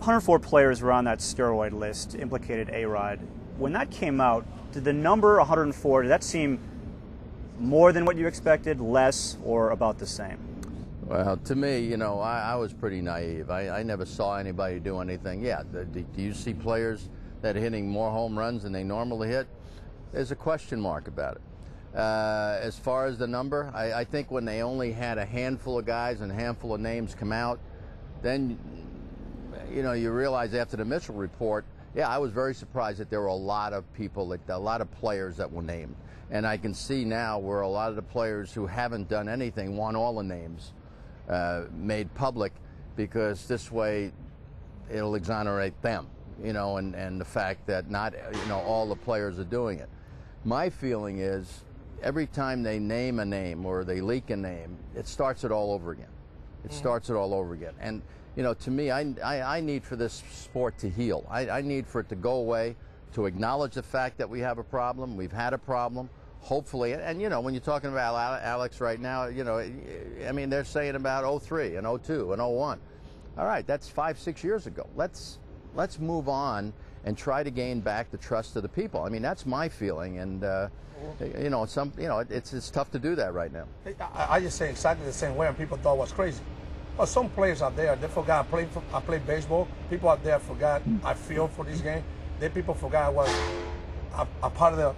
104 players were on that steroid list, implicated A-Rod. When that came out, did the number 104, did that seem more than what you expected, less, or about the same? Well, to me, you know, I was pretty naive. I never saw anybody do anything. Yeah, do you see players that are hitting more home runs than they normally hit? There's a question mark about it. As far as the number, I think when they only had a handful of guys and a handful of names come out, then, you know, you realize after the Mitchell report, yeah, I was very surprised that there were a lot of people, a lot of players that were named. And I can see now where a lot of the players who haven't done anything want all the names made public, because this way it'll exonerate them, you know, and the fact that not, you know, all the players are doing it. My feeling is every time they name a name or they leak a name, it starts it all over again. It starts it all over again. And, you know, to me, I need for this sport to heal. I need for it to go away, to acknowledge the fact that we have a problem. We've had a problem. Hopefully, and you know, when you're talking about Alex right now, you know, I mean, they're saying about 03 and 02 and 01. All right, that's 5-6 years ago. Let's move on and try to gain back the trust of the people. I mean, that's my feeling, and you know, it's tough to do that right now. I just say exactly the same way, and people thought it was crazy. But some players out there, they forgot I played baseball. People out there forgot I feel for this game. People forgot I was a part of the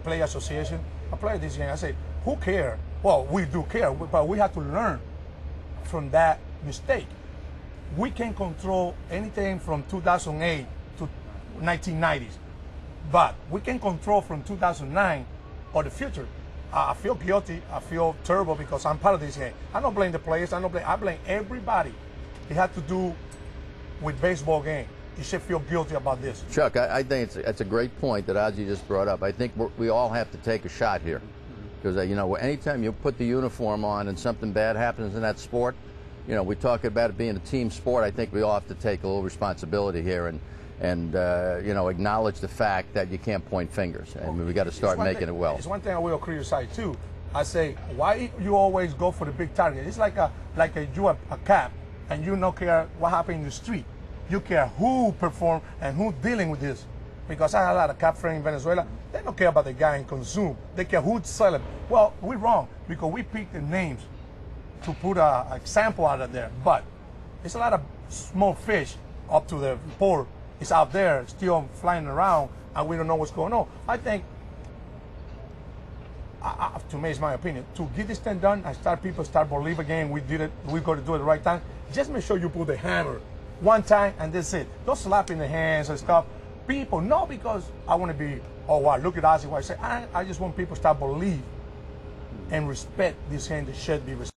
Play Association. I played this game. I say, who cares? Well, we do care, but we have to learn from that mistake. We can control anything from 2008 to 1990s, but we can control from 2009 or the future. I feel guilty. I feel terrible because I'm part of this game. I don't blame the players. I blame everybody. It had to do with baseball game. You should feel guilty about this. Chuck, I think it's a great point that Ozzie just brought up. I think we all have to take a shot here, because you know, anytime you put the uniform on and something bad happens in that sport, you know, we talk about it being a team sport. I think we all have to take a little responsibility here and you know, acknowledge the fact that you can't point fingers, and we got to start making it well. It's one thing I will criticize too. I say, why you always go for the big target? It's like a cop, and you don't care what happened in the street. You care who performed and who dealing with this. Because I had a lot of cop friends in Venezuela. They don't care about the guy in consume. They care who's selling. Well, we're wrong because we picked the names to put an example out of there. But it's a lot of small fish up to the port. It's out there still flying around, and we don't know what's going on. I think, to me, it's my opinion, to get this thing done and people start believe again we did it, we got to do it the right time, just make sure you put the hammer one time and that's it. Don't slap in the hands and stuff. People, no, because I want to be, oh wow, look at Ozzie. I say, I just want people to start believe and respect this hand that should be respected.